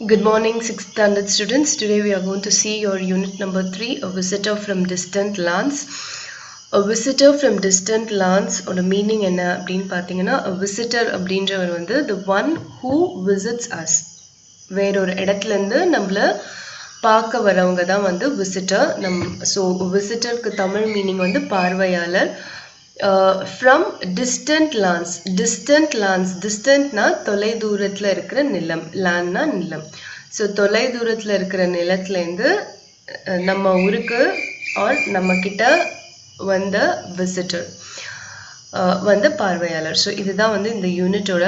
Good morning, 6th standard students. Today we are going to see your unit number 3, a visitor from distant lands. A visitor from distant lands or the meaning என்ன அப்படின்னு பார்த்தீங்கன்னா a visitor அப்படின்றவர் வந்து the one who visits us. வேறொரு இடத்துல இருந்து நம்மள பார்க்க வரவங்க தான் வந்து visitor. ஸோ visitorக்கு தமிழ் மீனிங் வந்து பார்வையாளர். From distant lands. Distantனா தொலை தூரத்துல இருக்கிற நிலம். landனா நிலம். ஸோ தொலை தூரத்துல இருக்கிற நிலத்துலேருந்து நம்ம ஊருக்கு ஆர் நம்ம கிட்ட வந்த விசிட்டர் வந்த பார்வையாளர். ஸோ இதுதான் வந்து இந்த யூனிட்டோட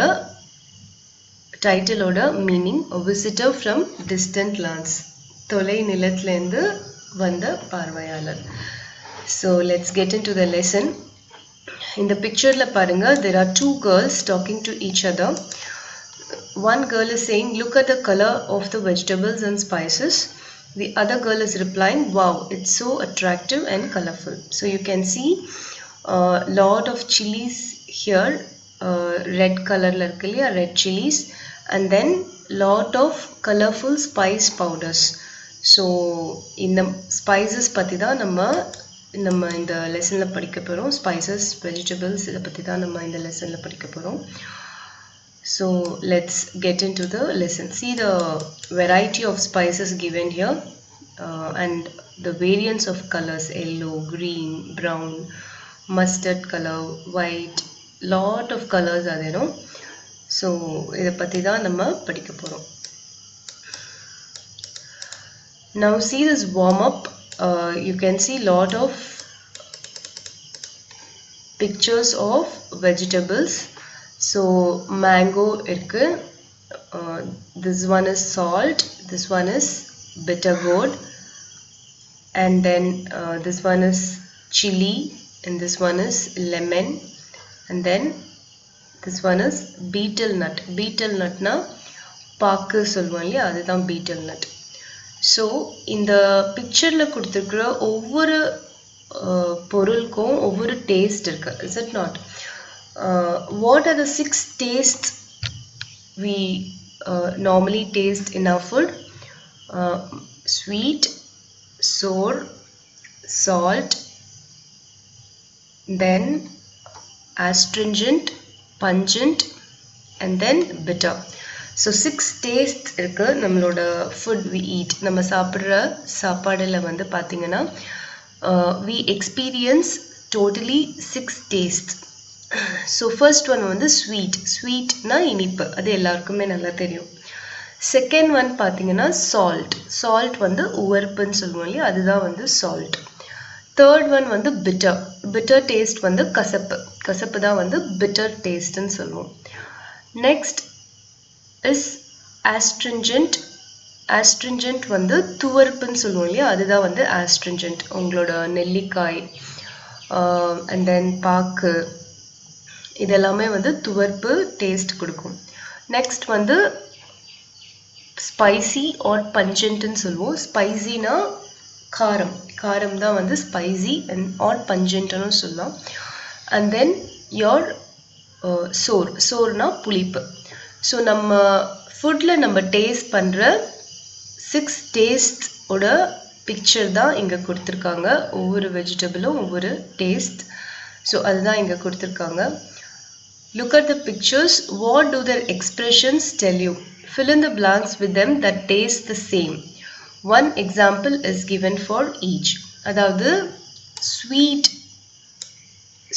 டைட்டிலோட மீனிங். விசிட்டர் ஃப்ரம் டிஸ்டன்ட் லாண்ட்ஸ், தொலை நிலத்துலேருந்து வந்த பார்வையாளர். So let's get in to the lesson. In the picture la parunga, there are two girls talking to each other. One girl is saying, look at the color of the vegetables and spices. The other girl is replying, wow, it's so attractive and colorful. So you can see a lot of chilies here, red color la irukku, red chilies, and then lot of colorful spice powders. So in the spices பத்தி தான் நம்ம இந்த லெசன்ல படிக்க போறோம். Spices, vegetables இத பத்தி தான் நம்ம இந்த லெசன்ல படிக்க போறோம். So let's get into the lesson. See the variety of spices given here and the variants of colors: yellow, green, brown, mustard color, white. Lot of colors are there, no? So இத பத்தி தான் நம்ம படிக்க போறோம். Now see this warm up. You can see lot of pictures of vegetables. So mango irukku, this one is salt, this one is bitter gourd, and then this one is chili, and this one is lemon, and then this one is betel nut. Betel nut na பாக்கு சொல்லுவோம் இல்லையா, அதுதான் betel nut. So இந்த பிக்சரில் கொடுத்துருக்குற ஒவ்வொரு பொருளுக்கும் ஒவ்வொரு டேஸ்ட் இருக்கு. Is it not? What are the 6 taste we normally taste in our food? Sweet, sour, salt, then astringent, pungent, and then bitter. So 6 taste இருக்கு நம்மளோட ஃபுட் வி ஈட். நம்ம சாப்பிட்ற சாப்பாடில் வந்து பார்த்தீங்கன்னா we experience totally 6 taste. So first one வந்து sweet. ஸ்வீட்னா இனிப்பு, அது எல்லாருக்குமே நல்லா தெரியும். செகண்ட் ஒன் பார்த்தீங்கன்னா சால்ட். சால்ட் வந்து உவர்ப்புன்னு சொல்லுவோம் இல்லையா, அதுதான் வந்து சால்ட். தேர்ட் ஒன் வந்து பிட்டர். பிட்டர் டேஸ்ட் வந்து கசப்பு. கசப்பு தான் வந்து பிட்டர் டேஸ்ட்னு சொல்லுவோம். Next is astringent. astringent வந்து துவர்ப்புன்னு சொல்லுவோம் இல்லையா, அதுதான் வந்து astringent. உங்களோட நெல்லிக்காய் and then பாக்கு இதெல்லாமே வந்து துவர்ப்பு டேஸ்ட் கொடுக்கும். நெக்ஸ்ட் வந்து ஸ்பைசி ஆர் பஞ்சன்ட்னு சொல்லுவோம். ஸ்பைசினா காரம், காரம் தான் வந்து ஸ்பைசி அண்ட் ஆர் பஞ்சன்ட்னு சொல்லலாம். அண்ட் தென் யோர் சோர். சோர்னா புளிப்பு. ஸோ நம்ம ஃபுட்டில் நம்ம டேஸ்ட் பண்ணுற 6 டேஸ்டோட பிக்சர் தான் இங்கே கொடுத்துருக்காங்க. ஒவ்வொரு வெஜிடபிளும் ஒவ்வொரு டேஸ்ட். ஸோ அதுதான் இங்கே கொடுத்துருக்காங்க. Look at the pictures. What to their expressions tell you? Fill in the blanks with them that taste the same. One example is given for each. அதாவது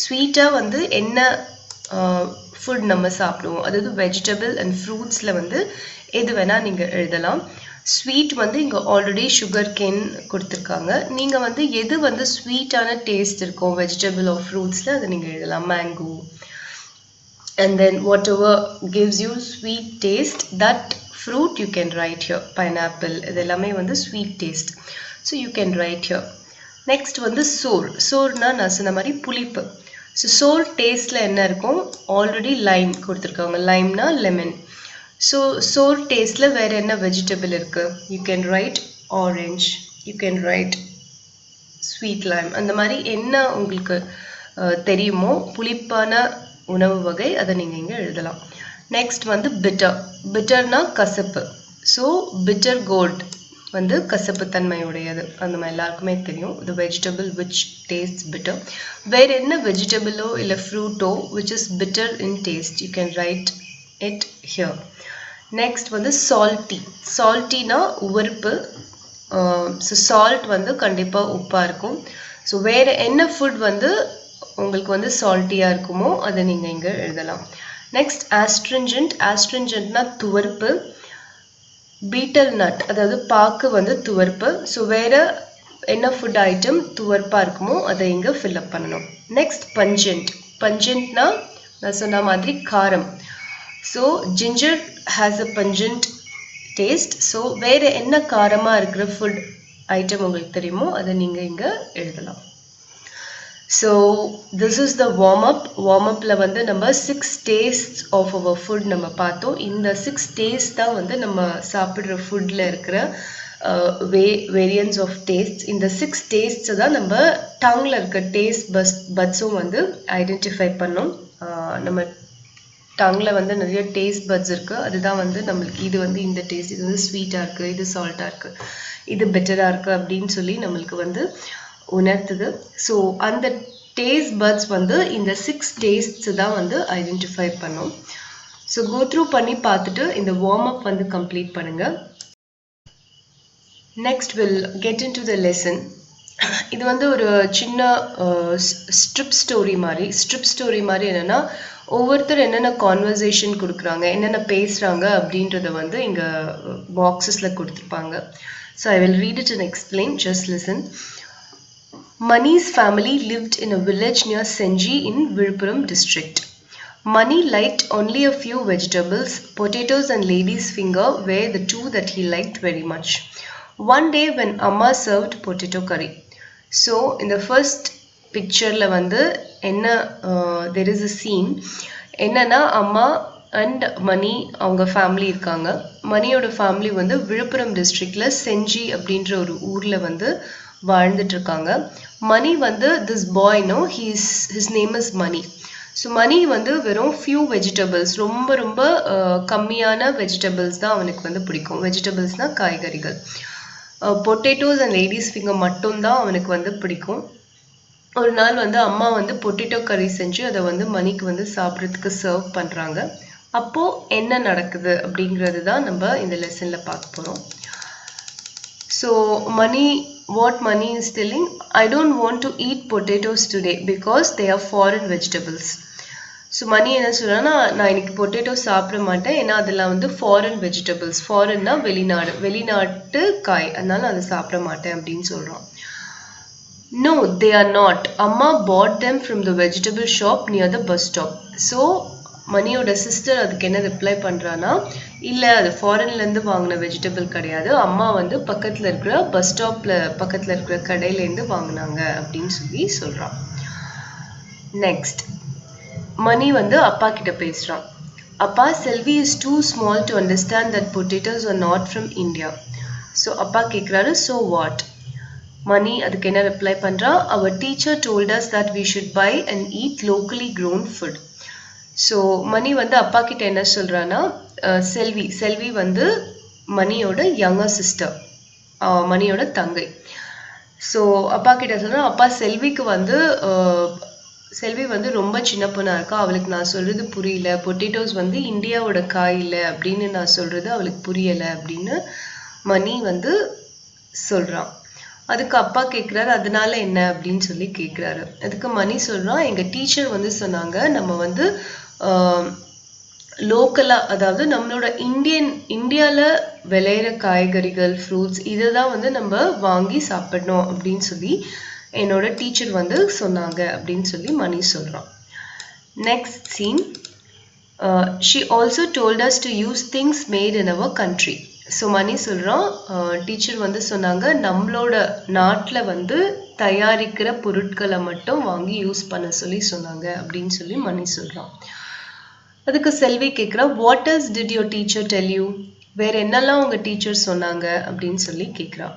ஸ்வீட்டாக வந்து என்ன ஃபுட் நம்ம சாப்பிடுவோம், அதாவது வெஜிடபிள் அண்ட் ஃப்ரூட்ஸில் வந்து எது வேணால் நீங்கள் எழுதலாம். ஸ்வீட் வந்து இங்கே ஆல்ரெடி சுகர் கேன் கொடுத்துருக்காங்க. நீங்கள் வந்து எது வந்து ஸ்வீட்டான டேஸ்ட் இருக்கும் வெஜிடபிள் ஆர் ஃப்ரூட்ஸில் அதை நீங்கள் எழுதலாம். Mango. And then what ever gives you sweet taste, that fruit you can write here. Pineapple, இது எல்லாமே வந்து sweet taste. So you can write here. Next வந்து சோர். சோர்னா நான் சொன்ன மாதிரி புளிப்பு. ஸோ சோர் டேஸ்டில் என்ன இருக்கும்? ஆல்ரெடி லைம் கொடுத்துருக்காங்க. லைம்னா லெமன். ஸோ சோர் டேஸ்டில் வேறு என்ன வெஜிடபிள் இருக்குது? You can write orange, you can write sweet Lime. அந்த மாதிரி என்ன உங்களுக்கு தெரியுமோ புளிப்பான உணவு வகை அதை நீங்கள் இங்கே எழுதலாம். நெக்ஸ்ட் வந்து பிட்டர். பிட்டர்னா கசப்பு. ஸோ பிட்டர் கோட் வந்து கசப்புத்தன்மையுடையது. அந்த மாதிரி எல்லாருக்குமே தெரியும். the vegetable which tastes bitter. வேறு என்ன வெஜிடபிளோ இல்லை ஃப்ரூட்டோ which is bitter in taste, you can write it here. Next வந்து salty. saltyனா உவர்ப்பு. ஸோ சால்ட் வந்து கண்டிப்பாக உப்பாக இருக்கும். ஸோ வேறு என்ன ஃபுட் வந்து உங்களுக்கு வந்து சால்ட்டியாக இருக்குமோ அதை நீங்கள் இங்கே எழுதலாம். நெக்ஸ்ட் ஆஸ்ட்ரிஞ்சன்ட். ஆஸ்ட்ரிஞ்சன்ட்னா துவர்ப்பு. பீட்டல் நட் அதாவது பாக்கு வந்து துவர்ப்பு. ஸோ வேறு என்ன ஃபுட் ஐட்டம் துவர்ப்பாக இருக்குமோ அதை இங்கே ஃபில்அப் பண்ணணும். நெக்ஸ்ட் பஞ்சன்ட். பஞ்சன்ட்னா நான் சொன்ன மாதிரி காரம். So ginger has a pungent taste. So வேறு என்ன காரமாக இருக்கிற ஃபுட் ஐட்டம் உங்களுக்கு தெரியுமோ அதை நீங்கள் இங்கே எழுதலாம். So this is the warm-up. வார்ம்-அப்பில் வந்து நம்ம 6 டேஸ்ட் ஆஃப் அவர் ஃபுட் நம்ம பார்த்தோம். இந்த 6 டேஸ்ட் தான் வந்து நம்ம சாப்பிட்ற ஃபுட்டில் இருக்கிற வேரியன்ஸ் ஆஃப் டேஸ்ட். இந்த 6 டேஸ்ட்ஸை தான் நம்ம டங்கில் இருக்க டேஸ்ட் பட்ஸும் வந்து ஐடென்டிஃபை பண்ணோம். நம்ம டங்கில் வந்து நிறைய டேஸ்ட் பட்ஸ் இருக்குது. அதுதான் வந்து நம்மளுக்கு இது வந்து இந்த டேஸ்ட், இது வந்து ஸ்வீட்டாக இருக்குது, இது சால்ட்டாக இருக்குது, இது பெட்டராக இருக்குது அப்படின்னு சொல்லி நம்மளுக்கு வந்து உணர்த்துது. ஸோ அந்த டேஸ்ட் பட்ஸ் வந்து இந்த 6 டேஸ்ட்ஸ் தான் வந்து ஐடென்டிஃபை பண்ணும். ஸோ கோ த்ரூ பண்ணி பார்த்துட்டு இந்த வார்ம் அப் வந்து கம்ப்ளீட் பண்ணுங்கள். Next will get in to the lesson. இது வந்து ஒரு சின்ன ஸ்ட்ரிப் ஸ்டோரி மாதிரி என்னென்னா ஒவ்வொருத்தர் என்னென்ன கான்வர்சேஷன் கொடுக்குறாங்க, என்னென்ன பேசுகிறாங்க அப்படின்றத வந்து இங்கே பாக்ஸஸில் கொடுத்துருப்பாங்க. So I will read it and explain. Just listen. Mani's family lived in a village near Senji in Viluppuram district. Mani liked only a few vegetables. Potatoes and lady's finger were the two that he liked very much. One day when Amma served potato curry. So in the first picture la vandu enna there is a scene. Enna Amma and Mani avanga family irukanga. Maniyoda family வந்து விழுப்புரம் டிஸ்ட்ரிக்ட்ல செஞ்சி அப்படின்ற ஒரு ஊர்ல வந்து வாழ்ந்துட்டு இருக்காங்க. மணி வந்து this boy no his name is Mani. So Mani வந்து வெறும் ஃபியூ வெஜிடபிள்ஸ், ரொம்ப ரொம்ப கம்மியான வெஜிடபிள்ஸ் தான் அவனுக்கு வந்து பிடிக்கும். வெஜிடபிள்ஸ்னால் காய்கறிகள். பொட்டேட்டோஸ் அண்ட் லேடிஸ் ஃபிங்கர் மட்டும்தான் அவனுக்கு வந்து பிடிக்கும். ஒரு நாள் வந்து அம்மா வந்து பொட்டேட்டோ கறி செஞ்சு அதை வந்து மணிக்கு வந்து சாப்பிட்றதுக்கு சர்வ் பண்ணுறாங்க. அப்போது என்ன நடக்குது அப்படிங்கிறது தான் நம்ம இந்த லெசனில் பார்க்க போகிறோம். So what Mani is telling, I don't want to eat potatoes today because they are foreign vegetables. So Mani என்ன சொல்றானா, நான் இன்னைக்கு பொட்டேட்டோ சாப்பிட மாட்டேன், ஏன்னா அதெல்லாம் வந்து ஃபாரின் வெஜிடபிள்ஸ். ஃபாரின்னா வெளிநாட்டு காய், அதனால அதை சாப்பிட மாட்டேன் அப்படின்னு சொல்றான். No, they are not. Amma bought them from the vegetable shop near the bus stop. So மணியோட சிஸ்டர் அதுக்கு என்ன ரிப்ளை பண்ணுறான்னா, இல்லை அது ஃபாரின்லேருந்து வாங்கின வெஜிடபிள் கிடையாது, அம்மா வந்து பக்கத்தில் இருக்கிற பஸ் ஸ்டாப்பில் பக்கத்தில் இருக்கிற கடையிலேருந்து வாங்கினாங்க அப்படின்னு சொல்லி சொல்கிறான். நெக்ஸ்ட் மணி வந்து அப்பா கிட்ட பேசுகிறான். அப்பா, Selvi is too small to understand that potatoes are not from India. So அப்பா கேட்குறாரு, ஸோ வாட்? மணி அதுக்கு என்ன ரிப்ளை பண்ணுறான், our teacher told us that we should buy and eat locally grown food. So Mani வந்து அப்பா கிட்ட என்ன சொல்கிறான்னா, செல்வி வந்து மணியோட யங்கர் சிஸ்டர், மணியோட தங்கை. ஸோ அப்பா கிட்ட சொன்னால், அப்பா செல்வி வந்து ரொம்ப சின்ன பொண்ணாக இருக்கா, அவளுக்கு நான் சொல்கிறது புரியல, பொட்டேட்டோஸ் வந்து இந்தியாவோட காய் இல்லை அப்படின்னு நான் சொல்கிறது அவளுக்கு புரியலை அப்படின்னு மணி வந்து சொல்கிறான். அதுக்கு அப்பா கேட்குறாரு, அதனால என்ன அப்படின்னு சொல்லி கேட்குறாரு. அதுக்கு மணி சொல்கிறான், எங்கள் டீச்சர் வந்து சொன்னாங்க, நம்ம வந்து லோக்கலாக, அதாவது நம்மளோட இந்தியாவில் விளையிற காய்கறிகள், ஃப்ரூட்ஸ் இதை தான் வந்து நம்ம வாங்கி சாப்பிடணும் அப்படின்னு சொல்லி என்னோட டீச்சர் வந்து சொன்னாங்க அப்படின்னு சொல்லி மணி சொல்கிறான். Next scene. She also told us to use things made in our country. So Mani சொல்கிறான், டீச்சர் வந்து சொன்னாங்க, நம்மளோட நாட்டில் வந்து தயாரிக்கிற பொருட்களை மட்டும் வாங்கி யூஸ் பண்ண சொல்லி சொன்னாங்க அப்படின்னு சொல்லி மணி சொல்கிறான். அதுக்கு செல்வி கேட்குறா, what else did your teacher tell you? வேற என்னெல்லாம் உங்கள் டீச்சர் சொன்னாங்க அப்படின்னு சொல்லி கேட்குறா.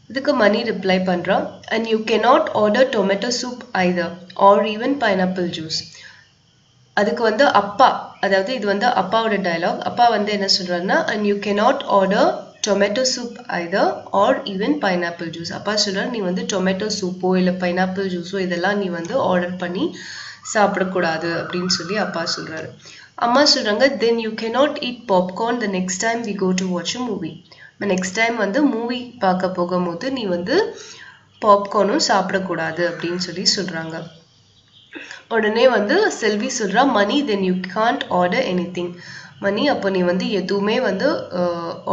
இதுக்கு மணி ரிப்ளை பண்ணுறான், and you cannot order tomato soup Hyder R even pineapple juice. அதுக்கு வந்து அப்பா அதாவது இது வந்து அப்பாவோட டயலாக். அப்பா வந்து என்ன சொல்றாருன்னா, and you cannot order tomato soup either or even pineapple juice. அப்பா சொல்றாரு, நீ வந்து டொமேட்டோ சூப்போ இல்லை பைனாப்பிள் ஜூஸோ இதெல்லாம் நீ வந்து ஆர்டர் பண்ணி சாப்பிடக்கூடாது அப்படின்னு சொல்லி அப்பா சொல்றாரு. அம்மா சொல்றாங்க, then you cannot eat popcorn the next time we go to watch a movie. Next time வந்து மூவி பார்க்க போகும்போது நீ வந்து பாப்கார்னும் சாப்பிடக்கூடாது அப்படின்னு சொல்லி சொல்றாங்க. உடனே வந்து செல்வி சொல்றா, Mani then you can't order anything. Mani அப்போ நீ வந்து எதுவுமே வந்து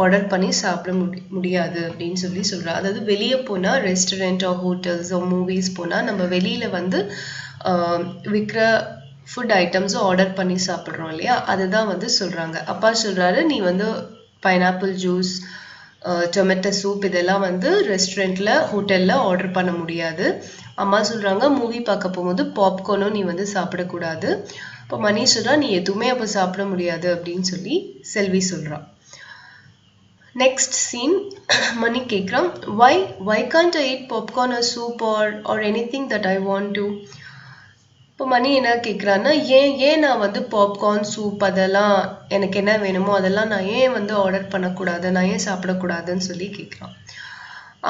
ஆர்டர் பண்ணி சாப்பிட முடியாது அப்படின்னு சொல்லி சொல்றா. அதாவது வெளியே போனா ரெஸ்டாரண்ட் ஹோட்டல்ஸ் மூவிஸ் போனா நம்ம வெளியில வந்து விற்கிற ஃபுட் ஐட்டம்ஸும் ஆர்டர் பண்ணி சாப்பிட்றோம் இல்லையா, அதுதான் வந்து சொல்றாங்க. அப்பா சொல்றாரு, நீ வந்து பைனாப்பிள் ஜூஸ் டொமேட்டோ சூப் இதெல்லாம் வந்து ரெஸ்டாரண்ட்ல ஹோட்டல்ல ஆர்டர் பண்ண முடியாது. அம்மா சொல்றாங்க, மூவி பார்க்க போகும்போது பாப்கார்னும் நீ வந்து சாப்பிடக்கூடாது. இப்போ மணி சொல்றா, நீ எதுவுமே அப்போ சாப்பிட முடியாது அப்படின்னு சொல்லி செல்வி சொல்றா. நெக்ஸ்ட் சீன், மணி கேட்குறான், why can't I eat popcorn or soup or anything that I want to. இப்போ மணி என்ன கேட்குறான்னா, ஏன் நான் வந்து பாப்கார்ன் சூப் அதெல்லாம் எனக்கு என்ன வேணுமோ அதெல்லாம் நான் ஏன் வந்து ஆர்டர் பண்ணக்கூடாது, நான் ஏன் சாப்பிடக்கூடாதுன்னு சொல்லி கேட்குறான்.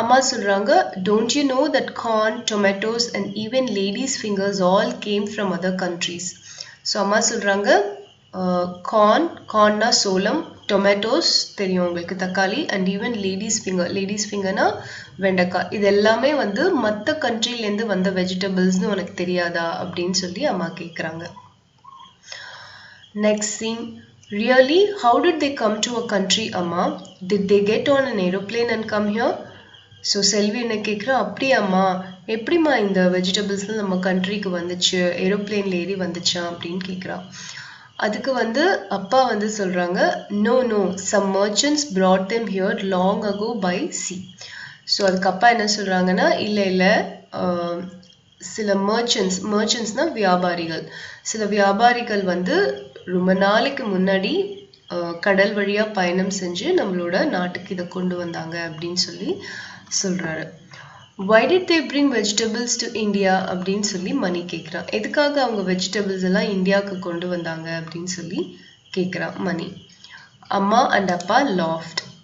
அம்மா சொல்றாங்க, don't you know that corn, tomatoes and even ladies fingers all came from other countries. So அம்மா சொல்றாங்க, கார்ன்னா சோளம், டொமேட்டோஸ் தெரியும் உங்களுக்கு தக்காளி, அண்ட் ஈவன் லேடிஸ் ஃபிங்கர்னா வெண்டைக்காய், இது எல்லாமே வந்து மற்ற கண்ட்ரிலேருந்து வந்த வெஜிடபிள்ஸ்னு உனக்கு தெரியாதா அப்படின்னு சொல்லி அம்மா கேட்குறாங்க. Next scene, really how did they come to a country அம்மா? Did they get on an aeroplane and come here? So Selvi என்ன கேட்குறா, அப்படியாம்மா எப்படிம்மா இந்த வெஜிடபிள்ஸ்லாம் நம்ம கண்ட்ரிக்கு வந்துச்சு, ஏரோப்ளேன்ல ஏறி வந்துச்சா அப்படின்னு கேட்குறா. அதுக்கு வந்து அப்பா வந்து சொல்றாங்க, no some merchants brought them here long ago by sea. ஸோ அதுக்கு அப்பா என்ன சொல்றாங்கன்னா, இல்லை சில மர்ச்சன்ட்ஸ்னா வியாபாரிகள், சில வியாபாரிகள் வந்து ரொம்ப நாளைக்கு முன்னாடி கடல் வழியா பயணம் செஞ்சு நம்மளோட நாட்டுக்கு இதை கொண்டு வந்தாங்க அப்படின்னு சொல்லி சொல்றாரு. Why did they bring vegetables to India அப்படின்னு சொல்லி மணி கேட்குறான். எதுக்காக அவங்க வெஜிடபிள்ஸ் எல்லாம் இந்தியாவுக்கு கொண்டு வந்தாங்க அப்படின்னு சொல்லி கேட்குறான் மணி. அம்மா அண்ட் அப்பா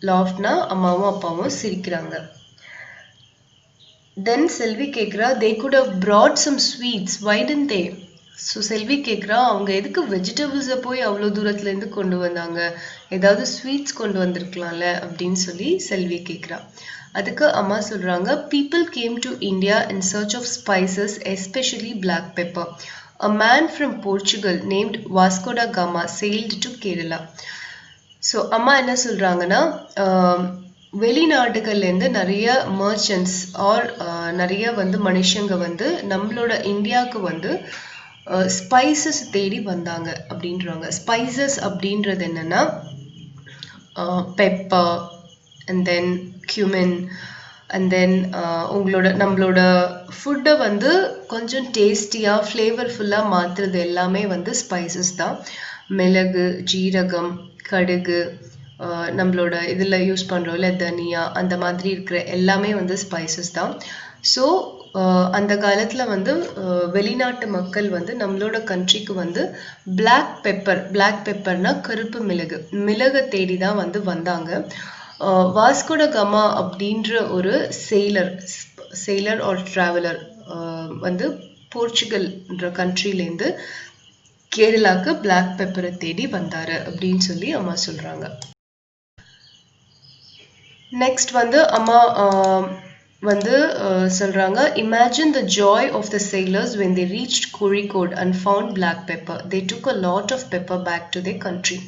லாஃப்ட்னா அம்மாவும் அப்பாவும் சிரிக்கிறாங்க. தென் செல்வி கேட்குறா, they could have brought some sweets, why didn't they? So Selvi கேட்குறா, அவங்க எதுக்கு வெஜிடபிள்ஸை போய் அவ்வளோ தூரத்துலேருந்து கொண்டு வந்தாங்க, ஏதாவது ஸ்வீட்ஸ் கொண்டு வந்திருக்கலாம்ல அப்படின்னு சொல்லி செல்வி கேட்குறா. அதுக்கு அம்மா சொல்றாங்க, people came to India in search of spices, especially black pepper. A man from Portugal named Vasco da Gama sailed to Kerala. So அம்மா என்ன சொல்றாங்கன்னா, வெளிநாடுகள்லேருந்து நிறைய மர்ச்சன்ட்ஸ் ஆர் நிறைய வந்து மனுஷங்க வந்து நம்மளோட இந்தியாவுக்கு வந்து ஸ்பைசஸ் தேடி வந்தாங்க அப்படின்றாங்க. ஸ்பைசஸ் அப்படின்றது என்னன்னா pepper and then cumin and then நம்மளோட ஃபுட்டை வந்து கொஞ்சம் டேஸ்டியாக ஃப்ளேவர்ஃபுல்லாக மாற்றுறது எல்லாமே வந்து ஸ்பைசஸ் தான். மிளகு, ஜீரகம், கடுகு, நம்மளோட இதில் யூஸ் பண்ணுறோம்ல தனியா, அந்த மாதிரி இருக்கிற எல்லாமே வந்து ஸ்பைசஸ் தான். ஸோ அந்த காலத்தில் வந்து வெளிநாட்டு மக்கள் வந்து நம்மளோட கண்ட்ரிக்கு வந்து பிளாக் பெப்பர்னா கருப்பு மிளகை தேடி தான் வந்து வந்தாங்க. வாஸ்கோ ட காமா அப்படின்ற ஒரு செயலர் ஆர் டிராவலர் வந்து போர்ச்சுகல்ன்ற கண்ட்ரிலேருந்து கேரளாவுக்கு பிளாக் பெப்பரை தேடி வந்தாரு அப்படின்னு சொல்லி அம்மா சொல்றாங்க. நெக்ஸ்ட் வந்து அம்மா வந்து சொல்றாங்க, imagine the joy of the sailors when they reached Kozhikode and found black pepper. They took a lot of pepper back to their country.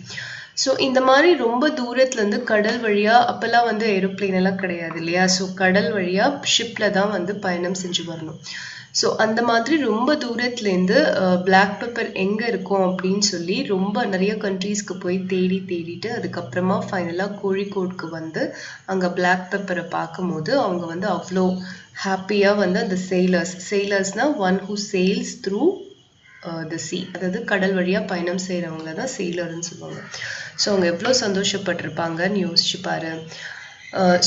So இந்த மாதிரி ரொம்ப தூரத்துலேருந்து கடல் வழியாக, அப்போல்லாம் வந்து ஏரோப்ளேன் எல்லாம் கிடையாது இல்லையா, ஸோ கடல் வழியாக ஷிப்பில் தான் வந்து பயணம் செஞ்சு வரணும். ஸோ அந்த மாதிரி ரொம்ப தூரத்துலேருந்து பிளாக் பெப்பர் எங்கே இருக்கும் அப்படின்னு சொல்லி ரொம்ப நிறைய கண்ட்ரீஸ்க்கு போய் தேடிட்டு அதுக்கப்புறமா ஃபைனலாக கோழிக்கோடுக்கு வந்து அங்கே பிளாக் பெப்பரை பார்க்கும்போது அவங்க வந்து அவ்வளோ ஹாப்பியாக வந்து அந்த செயிலர்ஸ்னால் one who sails through the sea, அதாவது கடல் வழியாக பயணம் செய்கிறவங்கள தான் செயிலர்னு சொல்லுவாங்க. ஸோ அவங்க எவ்வளோ சந்தோஷப்பட்டிருப்பாங்கன்னு யோசிச்சு பாரு.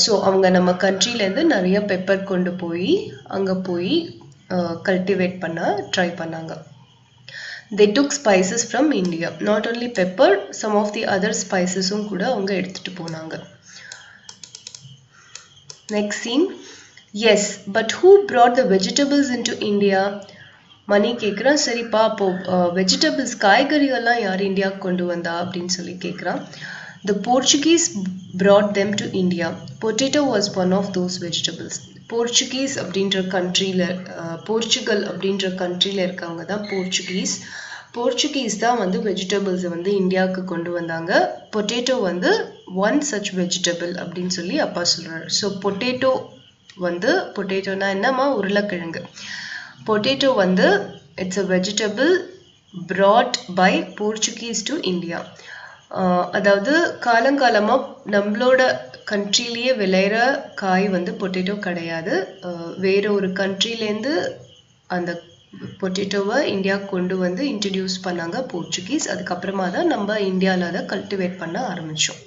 ஸோ அவங்க நம்ம கண்ட்ரிலேருந்து நிறைய பெப்பர் கொண்டு போய் அங்கே போய் கல்டிவேட் பண்ண ட்ரை பண்ணாங்க. they took spices from India. Not only pepper, some of the other spices கூட அவங்க எடுத்துட்டு போனாங்க. Next scene. Yes, but who brought the vegetables into India? மணி கேட்குறான். சரிப்பா, அப்போ வெஜிடபிள்ஸ் காய்கறிகள்லாம் யார் இந்தியாவுக்கு கொண்டு வந்தா அப்படின்னு சொல்லி கேட்குறான். The Portuguese brought them to India. Potato was one of those vegetables. Portuguese அப்படின்ற கண்ட்ரியில், போர்ச்சுகல் அப்படின்ற கண்ட்ரியில் இருக்கவங்க தான் போர்ச்சுகீஸ். போர்ச்சுகீஸ் தான் வந்து வெஜிடபிள்ஸை வந்து இந்தியாவுக்கு கொண்டு வந்தாங்க. பொட்டேட்டோ வந்து ஒன் சச் வெஜிடபிள் அப்படின்னு சொல்லி அப்பா சொல்கிறார். ஸோ பொட்டேட்டோ வந்து, பொட்டேட்டோனா என்னம்மா, உருளைக்கிழங்கு. பொட்டேட்டோ வந்து it's a vegetable brought by Portuguese to India. அதாவது காலங்காலமாக நம்மளோட கண்ட்ரிலேயே விளையிற காய் வந்து பொட்டேட்டோ கிடையாது. வேற ஒரு கண்ட்ரிலேருந்து அந்த பொட்டேட்டோவை இந்தியாவுக்கு கொண்டு வந்து இன்ட்ரடியூஸ் பண்ணாங்க போர்ச்சுகீஸ். அதுக்கப்புறமா தான் நம்ம இந்தியாவில் அதை கல்டிவேட் பண்ண ஆரம்பித்தோம்.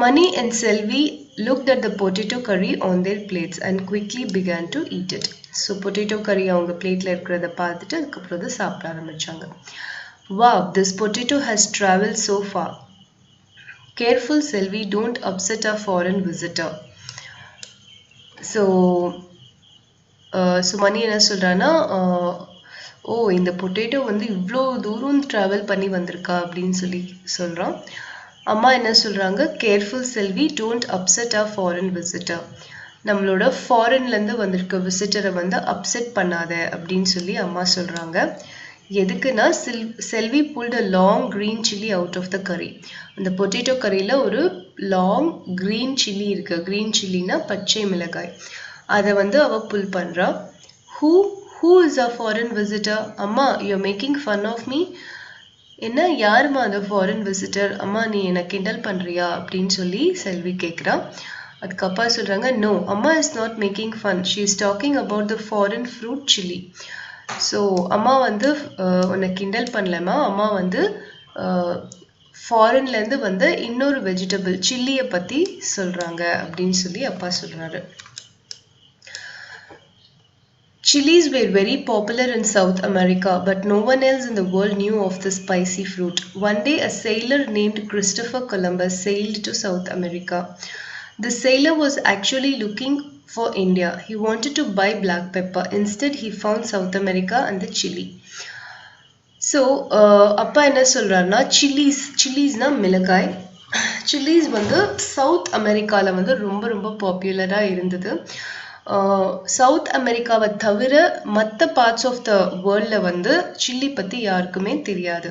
Mani and Selvi looked at the potato curry on their plates and quickly began to eat it. So potato கறி அவங்க பிளேட்டில் இருக்கிறத பார்த்துட்டு அதுக்கப்புறம் அதை சாப்பிட ஆரம்பித்தாங்க. Wow, this potato has traveled so far. Careful, Selvi, don't upset a foreign visitor. So மணி என்ன சொல்கிறான்னா, ஓ இந்த பொட்டேட்டோ வந்து இவ்வளோ தூரம் ட்ராவல் பண்ணி வந்திருக்கா அப்படின்னு சொல்லி சொல்கிறான். அம்மா என்ன சொல்கிறாங்க, careful Selvi, don't upset a foreign visitor. நம்மளோட ஃபாரின்லேருந்து வந்திருக்க விசிட்டரை வந்து அப்செட் பண்ணாத அப்படின்னு சொல்லி அம்மா சொல்கிறாங்க. எதுக்குன்னா, Selvi pulled a long green chilli out of the curry. அந்த பொட்டேட்டோ கறியில் ஒரு லாங் க்ரீன் சில்லி இருக்குது. க்ரீன் சில்லினா பச்சை மிளகாய். அதை வந்து அவள் புல் பண்ணுறா. Who is a foreign visitor? அம்மா, you are making fun of me. என்ன, யாருமா அந்த ஃபாரின் விசிட்டர்? அம்மா, நீ என்னை கிண்டல் பண்ணுறியா அப்படின்னு சொல்லி செல்வி கேட்குறா. அதுக்கு அப்பா சொல்கிறாங்க, நோ, அம்மா is not making fun, she is talking about the foreign fruit chilli. So அம்மா வந்து உன்னை கிண்டல் பண்ணலம்மா, அம்மா வந்து ஃபாரின்லேருந்து வந்து இன்னொரு வெஜிடபிள் சில்லியை பற்றி சொல்கிறாங்க அப்படின்னு சொல்லி அப்பா சொல்கிறாரு. Chilies were very popular in South America, but no one else in the world knew of the spicy fruit. One day, a sailor named Christopher Columbus sailed to South America. The sailor was actually looking for India. He wanted to buy black pepper. Instead, he found South America and the chili. So, அப்பா என்ன சொல்கிறாருன்னா, சில்லிஸ்னா மிளகாய். Chillies வந்து south அமெரிக்காவில் வந்து ரொம்ப ரொம்ப பாப்புலராக இருந்தது. சவுத் அமெரிக்காவை தவிர மற்ற பார்ட்ஸ் ஆஃப் த வேர்ல்டில் வந்து சில்லி பற்றி யாருக்குமே தெரியாது.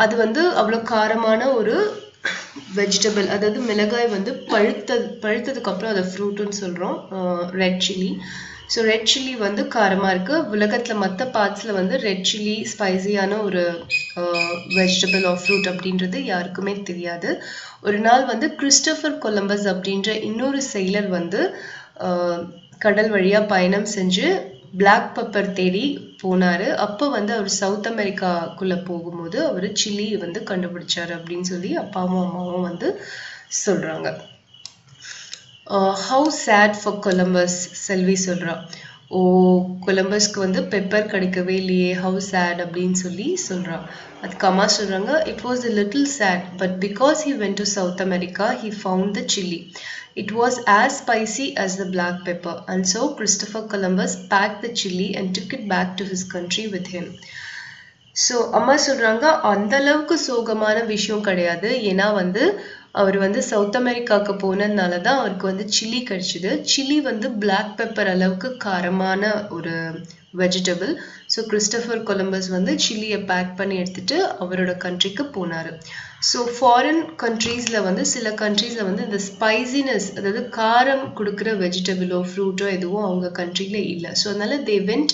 அது வந்து அவ்வளோ காரமான ஒரு வெஜிடபிள். அதாவது மிளகாய் வந்து பழுத்ததுக்கப்புறம் அதை ஃப்ரூட்டுன்னு சொல்கிறோம், red chilli. So red chilli வந்து காரமாக இருக்குது. உலகத்தில் மற்ற பார்ட்ஸில் வந்து ரெட் சில்லி ஸ்பைசியான ஒரு வெஜிடபிள் ஆஃப் ஃப்ரூட் அப்படின்றது யாருக்குமே தெரியாது. ஒரு நாள் வந்து கிறிஸ்டோஃபர் கொலம்பஸ் அப்படின்ற இன்னொரு செயலர் வந்து கடல் வழியாக பயணம் செஞ்சு பிளாக் பெப்பர் தேடி போனார். அப்போ வந்து அவர் சவுத் அமெரிக்காக்குள்ளே போகும்போது அவர் சில்லி வந்து கண்டுபிடிச்சார் அப்படின்னு சொல்லி அப்பாவும் அம்மாவும் வந்து சொல்கிறாங்க. ஹவு சேட் ஃபார் கொலம்பஸ், செல்வி சொல்கிறா. ஓ, கொலம்பஸ்க்கு வந்து பெப்பர் கிடைக்கவே இல்லையே, ஹவு சேட் அப்படின்னு சொல்லி சொல்கிறா. அதுக்கு அம்மா சொல்கிறாங்க, it was a little sad, but because he went to South America, he found the chili. It was as spicy as the black pepper, and so Christopher Columbus packed the chili and took it back to his country with him. So அம்மா சொல்கிறாங்க, அந்த அளவுக்கு சோகமான விஷயம் கிடையாது. ஏன்னா வந்து அவர் வந்து சவுத் அமெரிக்காவுக்கு போனதுனால தான் அவருக்கு வந்து சில்லி கிடைச்சிது. சில்லி வந்து பிளாக் பெப்பர் அளவுக்கு காரமான ஒரு வெஜிடபிள். ஸோ கிறிஸ்டோஃபர் கொலம்பஸ் வந்து சில்லியை பேக் பண்ணி எடுத்துகிட்டு அவரோட கண்ட்ரிக்கு போனார். ஸோ ஃபாரின் கண்ட்ரீஸில் வந்து சில கண்ட்ரீஸில் வந்து இந்த ஸ்பைசினஸ், அதாவது காரம் கொடுக்குற வெஜிடபிளோ ஃப்ரூட்டோ எதுவும் அவங்க கண்ட்ரியில் இல்லை. ஸோ அதனால they went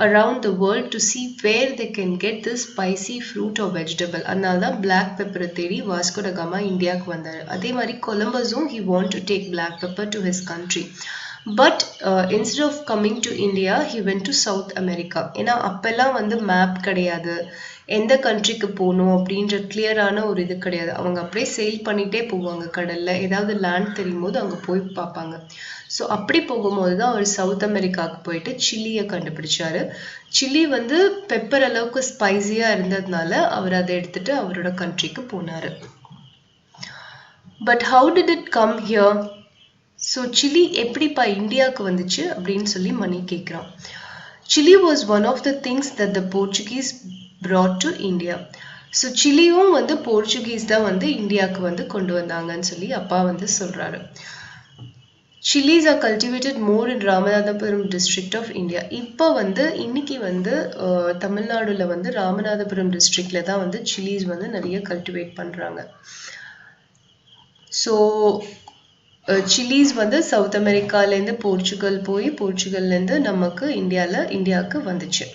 around the world to see where they can get this spicy fruit or vegetable. அதனால தான் black pepper தேடி வாஸ்கோ ட காமா இந்தியாவுக்கு வந்தார். அதே மாதிரி கொலம்பஸும் he want to take black pepper to his country. But instead of coming to India he went to South America. ஏன்னா அப்போல்லாம் வந்து மேப் கிடையாது, எந்த கண்ட்ரிக்கு போகணும் அப்படின்ற கிளியரான ஒரு இது கிடையாது. அவங்க அப்படியே செயில் பண்ணிகிட்டே போவாங்க கடலில், ஏதாவது லேண்ட் தெரியும் போது அங்கே போய் பார்ப்பாங்க. ஸோ அப்படி போகும்போது தான் அவர் சவுத் அமெரிக்காவுக்கு போயிட்டு சில்லியை கண்டுபிடிச்சாரு. சில்லி வந்து பெப்பர் அளவுக்கு ஸ்பைசியாக இருந்ததுனால அவர் அதை எடுத்துட்டு அவரோட கண்ட்ரிக்கு போனார். But how did it come here? So chilli எப்படிப்பா இந்தியாவுக்கு வந்துச்சு அப்படின்னு சொல்லி மணி கேட்குறான். Chilli was one of the things that the Portuguese brought to India. ஸோ சில்லியும் வந்து போர்ச்சுகீஸ் தான் வந்து இந்தியாவுக்கு வந்து கொண்டு வந்தாங்கன்னு சொல்லி அப்பா வந்து சொல்கிறாரு. Chilies are cultivated more in Ramanathapuram district of India. இப்போ வந்து இன்னைக்கு வந்து தமிழ்நாடுல வந்து ராமநாதபுரம் டிஸ்ட்ரிக்ட்ல தான் வந்து சில்லிஸ் வந்து நிறைய கல்டிவேட் பண்றாங்க. ஸோ சில்லிஸ் வந்து சவுத் அமெரிக்காலேருந்து போர்ச்சுகல் போய் போர்ச்சுகல்லேருந்து நமக்கு இந்தியாவுக்கு வந்துச்சு.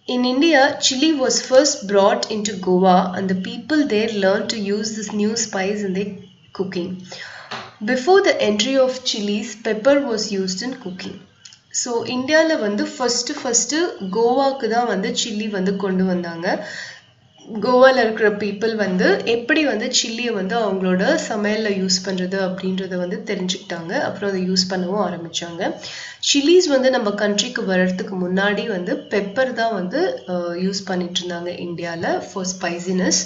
In India, chilli was first brought into Goa and the people there learned to use this new spice in their cooking. Before the entry of chilies, pepper was used in cooking. So இந்தியாவில் வந்து first கோவாக்கு தான் வந்து chilli வந்து கொண்டு வந்தாங்க. கோவாவில் இருக்கிற people வந்து எப்படி வந்து சில்லியை வந்து அவங்களோட சமையலில் யூஸ் பண்ணுறது அப்படின்றத வந்து தெரிஞ்சுக்கிட்டாங்க. அப்புறம் அதை யூஸ் பண்ணவும் ஆரம்பித்தாங்க. சில்லிஸ் வந்து நம்ம கண்ட்ரிக்கு வர்றதுக்கு முன்னாடி வந்து பெப்பர் தான் வந்து யூஸ் பண்ணிட்டு இருந்தாங்க இந்தியாவில் for spiciness.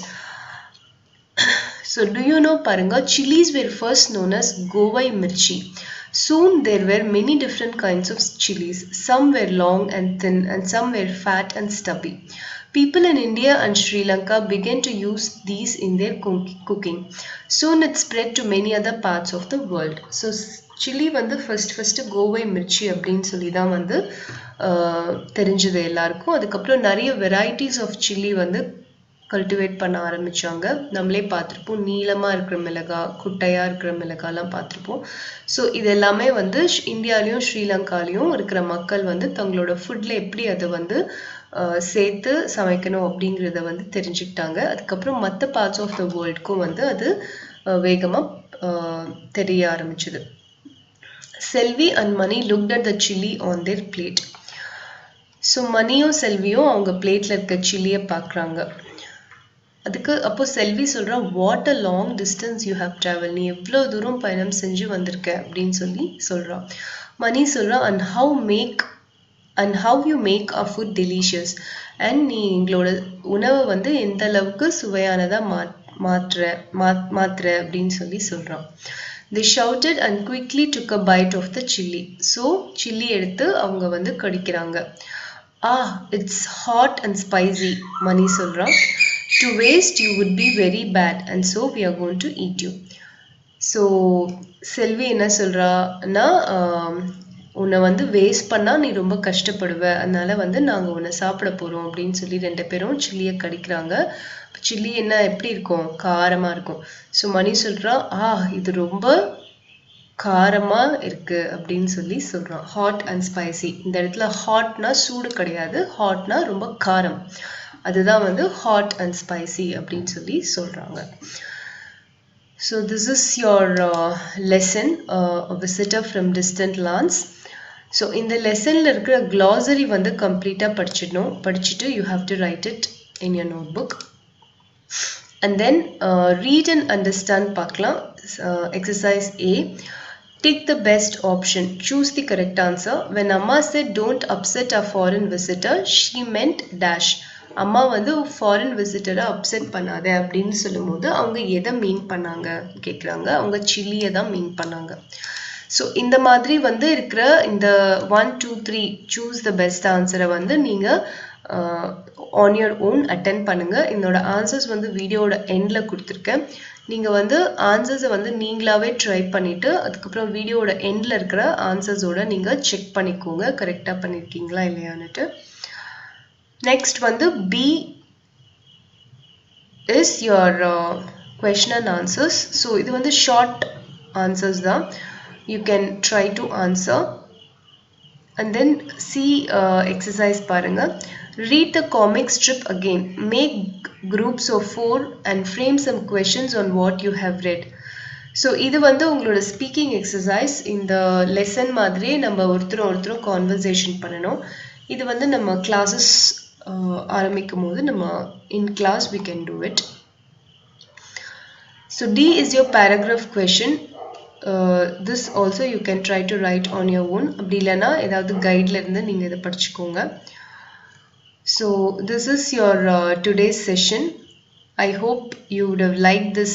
So do you know paranga, chilies were first known as Govai mirchi. Soon there were many different kinds of chilies. Some were long and thin and some were fat and stubby. People in India and Sri Lanka began to use these in their cooking. Soon it spread to many other parts of the world. So chili வந்து first Kovai Mirchi அப்படின்னு சொல்லி தான் வந்து தெரிஞ்சது எல்லாருக்கும். அதுக்கப்புறம் நிறைய varieties of chilli வந்து கல்டிவேட் பண்ண ஆரம்பித்தாங்க. நம்மளே பார்த்துருப்போம், நீளமாக இருக்கிற மிளகாய், குட்டையாக இருக்கிற மிளகாலாம் பார்த்துருப்போம். ஸோ இது எல்லாமே வந்து இந்தியாலையும் ஸ்ரீலங்காலையும் இருக்கிற மக்கள் வந்து தங்களோட ஃபுட்டில் எப்படி அதை வந்து சேர்த்து சமைக்கணும் அப்படிங்கிறத வந்து தெரிஞ்சுக்கிட்டாங்க. அதுக்கப்புறம் மற்ற பார்ட்ஸ் ஆஃப் த வேர்ல்டுக்கும் வந்து அது வேகமாக தெரிய ஆரம்பிச்சுது. Selvi and Mani looked at the chilli on their plate. So மணியும் செல்வியும் அவங்க பிளேட்டில் இருக்க சில்லியை பார்க்குறாங்க. அதுக்கு அப்போ செல்வி சொல்கிறான், what a long distance you have travel, நீ எவ்வளோ தூரம் பயணம் செஞ்சு வந்திருக்க அப்படின்னு சொல்லி சொல்கிறான். மணி சொல்கிறான், and how you make a food delicious, and நீ எங்களோட உணவை வந்து எந்த அளவுக்கு சுவையானதாக மாத்துற அப்படின்னு சொல்லி சொல்கிறான். They shouted and quickly took a bite of the chili. So chilli எடுத்து அவங்க வந்து கடிக்கிறாங்க. It's hot and spicy, மணி சொல்கிறான். To waste you would be very bad and so we are going to eat you. So Selvi என்ன சொல்கிறான்னா, உன்னை வந்து waste பண்ணால் நீ ரொம்ப கஷ்டப்படுவ, அதனால வந்து நாங்கள் உன்னை சாப்பிட போகிறோம் அப்படின்னு சொல்லி ரெண்டு பேரும் சில்லியை கடிக்கிறாங்க. சில்லி என்ன எப்படி இருக்கும், காரமாக இருக்கும். ஸோ மணி சொல்கிறான், இது ரொம்ப காரமாக இருக்கு அப்படின்னு சொல்லி சொல்கிறான். Hot and spicy. இந்த இடத்துல ஹாட்னா சூடு கிடையாது, ஹாட்னா ரொம்ப காரம், அதுதான் வந்து ஹாட் அண்ட் ஸ்பைசி அப்படின்னு சொல்லி சொல்கிறாங்க. So this is your lesson, visitor from distant lands. So இந்த லெசனில் இருக்கிற க்ளாசரி வந்து கம்ப்ளீட்டாக படிச்சுட்டு you have to write it in your notebook. And then read and understand பார்க்கலாம். Exercise A. Take the best option. Choose the correct answer. When Amma said don't upset a foreign visitor, she meant dash. அம்மா வந்து foreign விசிட்டரை upset பண்ணாத அப்படின்னு சொல்லும் போது அவங்க எதை மீன் பண்ணாங்க கேட்குறாங்க. அவங்க சில்லியை தான் மீன் பண்ணாங்க. ஸோ இந்த மாதிரி வந்து இருக்கிற இந்த 1, 2, 3 சூஸ் த பெஸ்ட் ஆன்சரை வந்து நீங்கள் ஆன் யுவர் ஓன் அட்டென்ட் பண்ணுங்கள். என்னோட ஆன்சர்ஸ் வந்து வீடியோட எண்டில் கொடுத்துருக்கேன். நீங்கள் வந்து ஆன்சர்ஸை வந்து நீங்களாகவே ட்ரை பண்ணிவிட்டு அதுக்கப்புறம் வீடியோட எண்டில் இருக்கிற ஆன்சர்ஸோட நீங்கள் செக் பண்ணிக்கோங்க கரெக்டாக பண்ணியிருக்கீங்களா இல்லையான்னுட்டு. நெக்ஸ்ட் வந்து B is your question and answers. So இது வந்து ஷார்ட் ஆன்சர்ஸ் தான். You can try to answer. And then see exercise பாருங்க. Read the comic strip again. Make groups of 4 and frame some questions on what you have read. So இது வந்து உங்களோட speaking exercise. இந்த lesson மாதிரியே நம்ம ஒருத்தரும் conversation பண்ணணும். இது வந்து நம்ம கிளாஸஸ் ஆரம்பிக்கும் போது நம்ம in class we can do it. So D is your paragraph question. This also you can try to write on your own. அப்படி இல்லைனா ஏதாவது கைட்ல இருந்து நீங்கள் இதை படிச்சுக்கோங்க. So this is your today's session. I hope you would have liked this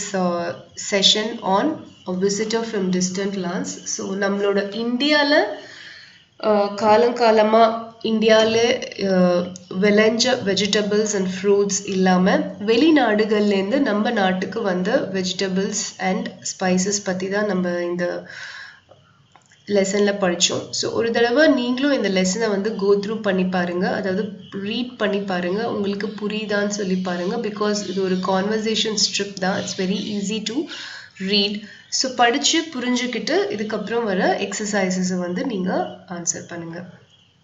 session on a visitor from distant lands. So நம்மளோட இந்தியாவில் காலங்காலமாக இந்தியாவில் விளைஞ்ச வெஜிடபிள்ஸ் அண்ட் ஃப்ரூட்ஸ் இல்லாமல் வெளிநாடுகள்லேருந்து நம்ம நாட்டுக்கு வந்த வெஜிடபிள்ஸ் அண்ட் ஸ்பைசஸ் பற்றி தான் நம்ம இந்த லெசனில் படித்தோம். ஸோ ஒரு தடவை நீங்களும் இந்த லெசனை வந்து கோ த்ரூ பண்ணி பாருங்கள், அதாவது ரீட் பண்ணி பாருங்கள், உங்களுக்கு புரியுதான்னு சொல்லி பாருங்கள். பிகாஸ் இது ஒரு கான்வர்சேஷன் ஸ்ட்ரிப் தான், it's very easy to read. So படித்து புரிஞ்சுக்கிட்டு இதுக்கப்புறம் வர எக்ஸசைசஸை வந்து நீங்கள் ஆன்சர் பண்ணுங்கள்.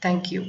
தேங்க்யூ.